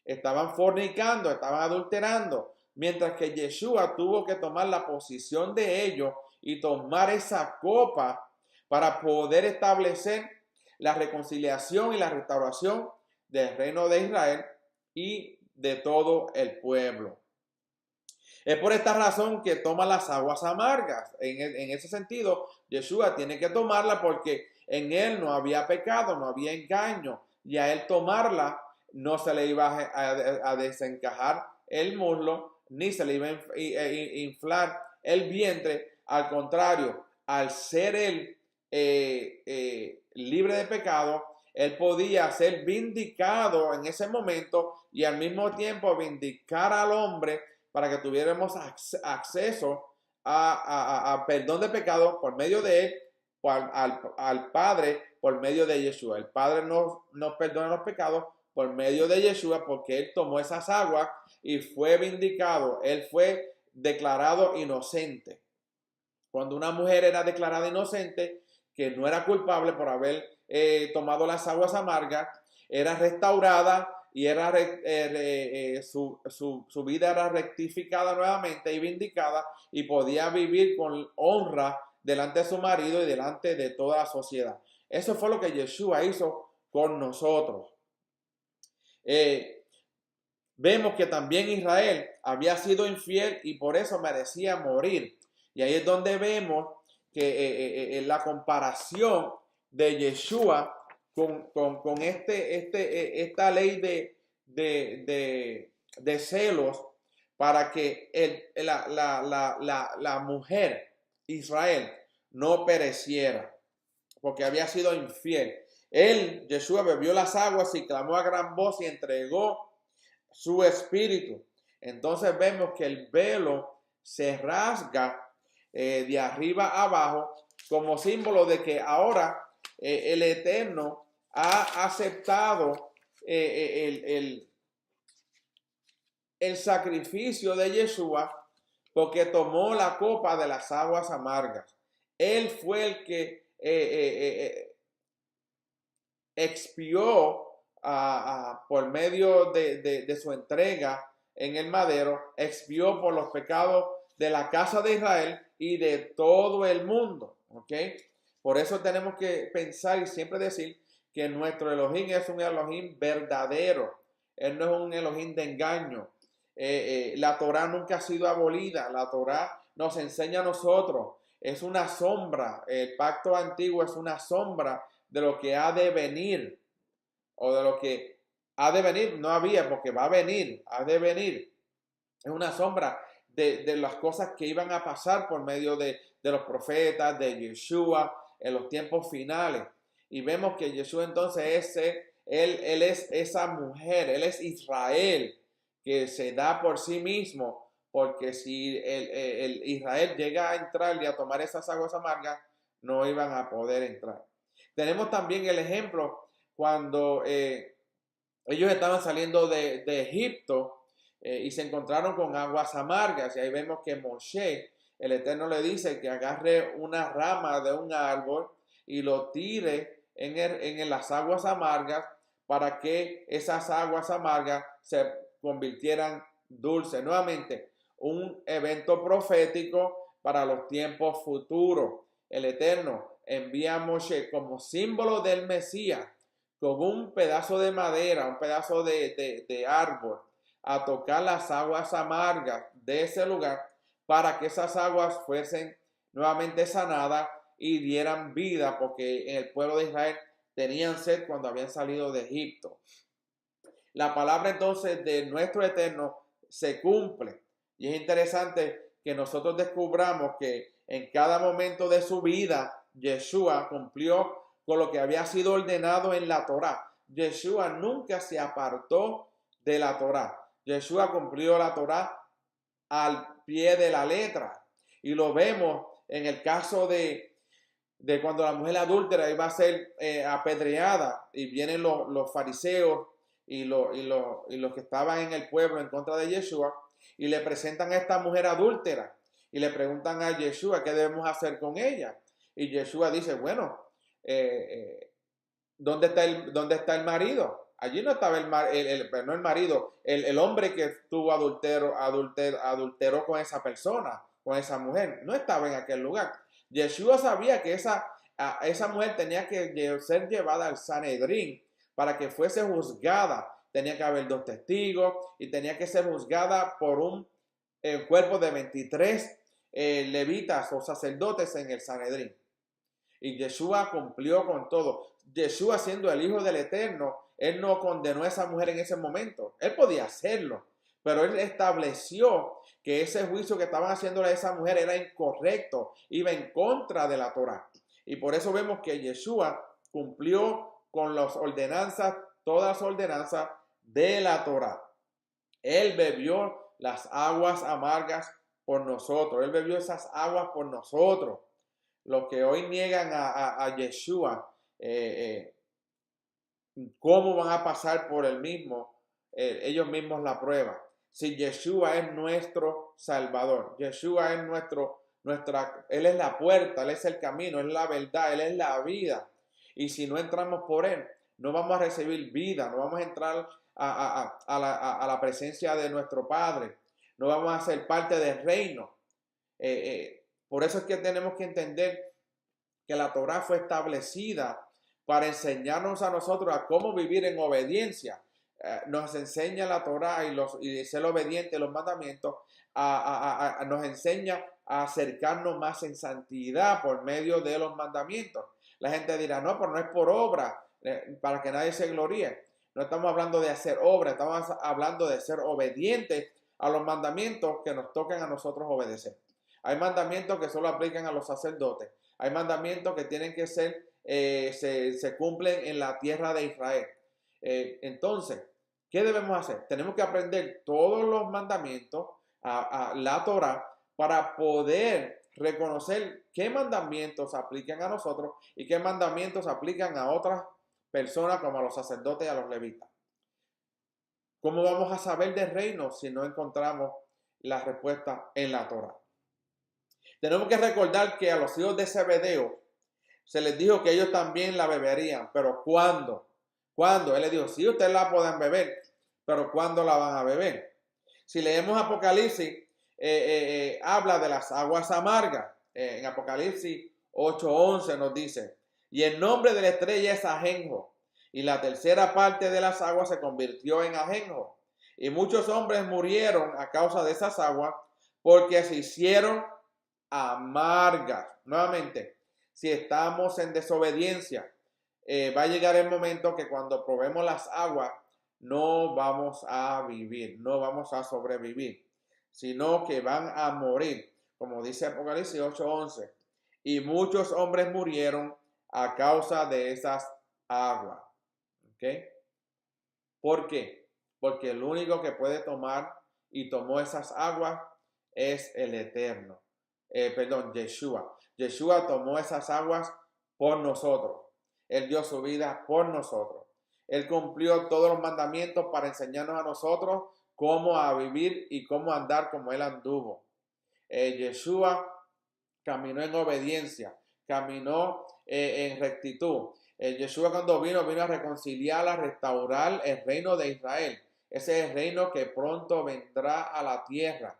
Estaban fornicando, estaban adulterando, mientras que Yeshua tuvo que tomar la posición de ellos y tomar esa copa para poder establecer la reconciliación y la restauración del reino de Israel y de todo el pueblo. Es por esta razón que toma las aguas amargas. En ese sentido, Yeshua tiene que tomarla porque en él no había pecado, no había engaño, y a él tomarla no se le iba a desencajar el muslo, ni se le iba a inflar el vientre. Al contrario, al ser él libre de pecado, él podía ser vindicado en ese momento y al mismo tiempo vindicar al hombre para que tuviéramos acceso a perdón de pecado por medio de él, al Padre por medio de Yeshua. El Padre nos perdona los pecados por medio de Yeshua porque él tomó esas aguas y fue vindicado. Él fue declarado inocente. Cuando una mujer era declarada inocente, que no era culpable por haber tomado las aguas amargas, era restaurada y era su vida era rectificada nuevamente y vindicada y podía vivir con honra delante de su marido y delante de toda la sociedad. Eso fue lo que Yeshua hizo con nosotros. Vemos que también Israel había sido infiel y por eso merecía morir. Y ahí es donde vemos que la comparación de Yeshua con esta ley de celos para que la mujer Israel no pereciera, porque había sido infiel. Él, Yeshua, bebió las aguas y clamó a gran voz y entregó su espíritu. Entonces vemos que el velo se rasga de arriba a abajo como símbolo de que ahora el Eterno ha aceptado el sacrificio de Yeshua porque tomó la copa de las aguas amargas. Él fue el que expió por medio de su entrega en el madero, expió por los pecados de la casa de Israel y de todo el mundo. ¿Ok? Por eso tenemos que pensar y siempre decir que nuestro Elohim es un Elohim verdadero. Él no es un Elohim de engaño. La Torá nunca ha sido abolida. La Torá nos enseña a nosotros. Es una sombra. El pacto antiguo es una sombra de lo que ha de venir. O de lo que ha de venir. No había, porque va a venir. Ha de venir. Es una sombra de las cosas que iban a pasar por medio de los profetas, de Yeshua, en los tiempos finales. Y vemos que Yeshua entonces él es esa mujer, él es Israel, que se da por sí mismo, porque si el Israel llega a entrar y a tomar esas aguas amargas, no iban a poder entrar. Tenemos también el ejemplo cuando ellos estaban saliendo de Egipto y se encontraron con aguas amargas. Y ahí vemos que Moshe, el Eterno le dice que agarre una rama de un árbol y lo tire en las aguas amargas para que esas aguas amargas se convirtieran dulces. Nuevamente, un evento profético para los tiempos futuros. El Eterno envía a Moshe como símbolo del Mesías, con un pedazo de madera, un pedazo de árbol, a tocar las aguas amargas de ese lugar para que esas aguas fuesen nuevamente sanadas y dieran vida, porque en el pueblo de Israel tenían sed cuando habían salido de Egipto. La palabra entonces de nuestro Eterno se cumple. Y es interesante que nosotros descubramos que en cada momento de su vida, Yeshua cumplió con lo que había sido ordenado en la Torá. Yeshua nunca se apartó de la Torá. Yeshua cumplió la Torá al pie de la letra. Y lo vemos en el caso de cuando la mujer adúltera iba a ser apedreada y vienen los fariseos y los que estaban en el pueblo en contra de Yeshua y le presentan a esta mujer adúltera y le preguntan a Yeshua qué debemos hacer con ella. Y Yeshua dice, bueno, ¿dónde está el marido? Allí no estaba no el marido, el hombre que tuvo adulteró con esa persona, con esa mujer, no estaba en aquel lugar. Yeshua sabía que esa mujer tenía que ser llevada al Sanedrín para que fuese juzgada. Tenía que haber 2 testigos y tenía que ser juzgada por un cuerpo de 23 levitas o sacerdotes en el Sanedrín. Y Yeshua cumplió con todo. Yeshua, siendo el Hijo del Eterno, él no condenó a esa mujer en ese momento. Él podía hacerlo, pero él estableció que ese juicio que estaban haciéndole a esa mujer era incorrecto, iba en contra de la Torá. Y por eso vemos que Yeshua cumplió con las ordenanzas, todas las ordenanzas de la Torá. Él bebió las aguas amargas por nosotros. Él bebió esas aguas por nosotros. Los que hoy niegan a Yeshua, ¿cómo van a pasar por el mismo? Ellos mismos la prueban. Si Yeshua es nuestro Salvador, Yeshua es Él es la puerta, Él es el camino, Él es la verdad, Él es la vida. Y si no entramos por Él, no vamos a recibir vida, no vamos a entrar a la presencia de nuestro Padre, no vamos a ser parte del reino. Por eso es que tenemos que entender que la Torá fue establecida para enseñarnos a nosotros a cómo vivir en obediencia. Nos enseña la Torá y ser obediente a los mandamientos, nos enseña a acercarnos más en santidad por medio de los mandamientos. La gente dirá, no, pero no es por obra, para que nadie se gloríe. No estamos hablando de hacer obra, estamos hablando de ser obedientes a los mandamientos que nos tocan a nosotros obedecer. Hay mandamientos que solo aplican a los sacerdotes. Hay mandamientos que tienen que ser, se cumplen en la tierra de Israel. Entonces, ¿qué debemos hacer? Tenemos que aprender todos los mandamientos, a la Torá, para poder reconocer qué mandamientos aplican a nosotros y qué mandamientos aplican a otras personas como a los sacerdotes y a los levitas. ¿Cómo vamos a saber del reino si no encontramos la respuesta en la Torá? Tenemos que recordar que a los hijos de Zebedeo se les dijo que ellos también la beberían, pero ¿cuándo? ¿Cuándo? Él les dijo, sí, ustedes la pueden beber, pero ¿cuándo la van a beber? Si leemos Apocalipsis, habla de las aguas amargas. En Apocalipsis 8:11 nos dice, y el nombre de la estrella es ajenjo, y la tercera parte de las aguas se convirtió en ajenjo. Y muchos hombres murieron a causa de esas aguas, porque se hicieron amargas. Nuevamente, si estamos en desobediencia, va a llegar el momento que cuando probemos las aguas, no vamos a vivir, no vamos a sobrevivir, sino que van a morir, como dice Apocalipsis 8:11. Y muchos hombres murieron a causa de esas aguas. ¿Ok? ¿Por qué? Porque el único que puede tomar y tomó esas aguas es el Eterno. Yeshua. Yeshua tomó esas aguas por nosotros. Él dio su vida por nosotros. Él cumplió todos los mandamientos para enseñarnos a nosotros cómo a vivir y cómo andar como Él anduvo. Yeshua caminó en obediencia, caminó en rectitud. Yeshua cuando vino a reconciliar, a restaurar el reino de Israel. Ese es el reino que pronto vendrá a la tierra.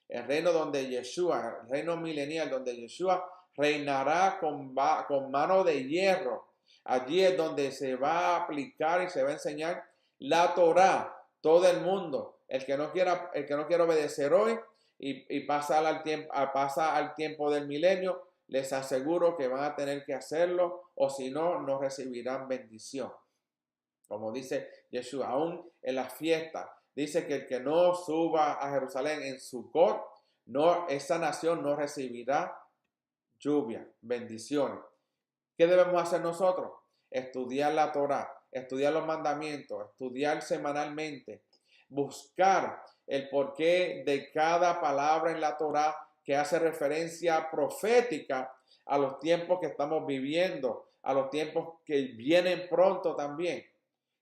El reino donde Yeshua, el reino milenial, donde Yeshua reinará con mano de hierro. Allí es donde se va a aplicar y se va a enseñar la Torá. Todo el mundo, el que no quiera obedecer hoy y pasa al tiempo del milenio, les aseguro que van a tener que hacerlo, o si no, no recibirán bendición. Como dice Yeshua, aún en la fiesta, dice que el que no suba a Jerusalén en Sucot, no, esa nación no recibirá lluvia, bendiciones. ¿Qué debemos hacer nosotros? Estudiar la Torá, estudiar los mandamientos, estudiar semanalmente, buscar el porqué de cada palabra en la Torá que hace referencia profética a los tiempos que estamos viviendo, a los tiempos que vienen pronto también.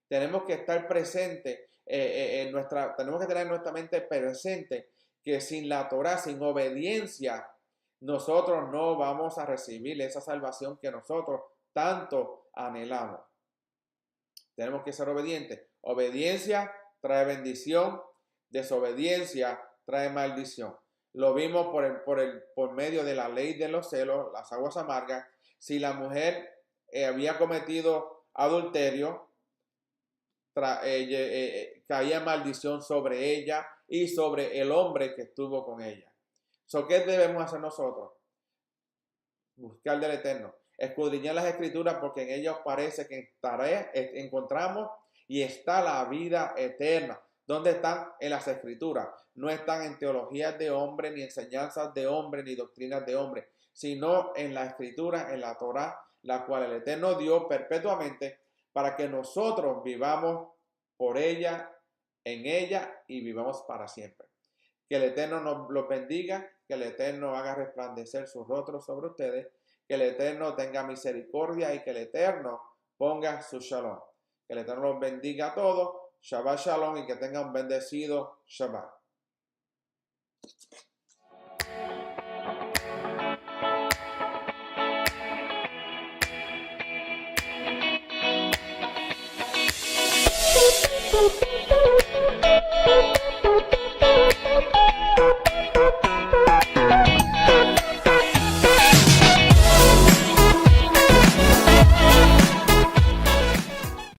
Tenemos que estar presentes tenemos que tener en nuestra mente presente que sin la Torá, sin obediencia, nosotros no vamos a recibir esa salvación que nosotros tanto anhelamos. Tenemos que ser obedientes. Obediencia trae bendición, desobediencia trae maldición. Lo vimos por medio de la ley de los celos, las aguas amargas. Si la mujer había cometido adulterio, caía maldición sobre ella y sobre el hombre que estuvo con ella. ¿Qué debemos hacer nosotros? Buscar del Eterno, escudriñar las Escrituras, porque en ellas parece que encontramos y está la vida eterna. ¿Dónde están? En las Escrituras. No están en teologías de hombre, ni enseñanzas de hombre, ni doctrinas de hombre, sino en la Escritura, en la Torá, la cual el Eterno dio perpetuamente para que nosotros vivamos por ella, en ella y vivamos para siempre. Que el Eterno nos los bendiga, que el Eterno haga resplandecer su rostro sobre ustedes, que el Eterno tenga misericordia y que el Eterno ponga su shalom. Que el Eterno los bendiga a todos. Shabbat shalom y que tengan un bendecido Shabbat.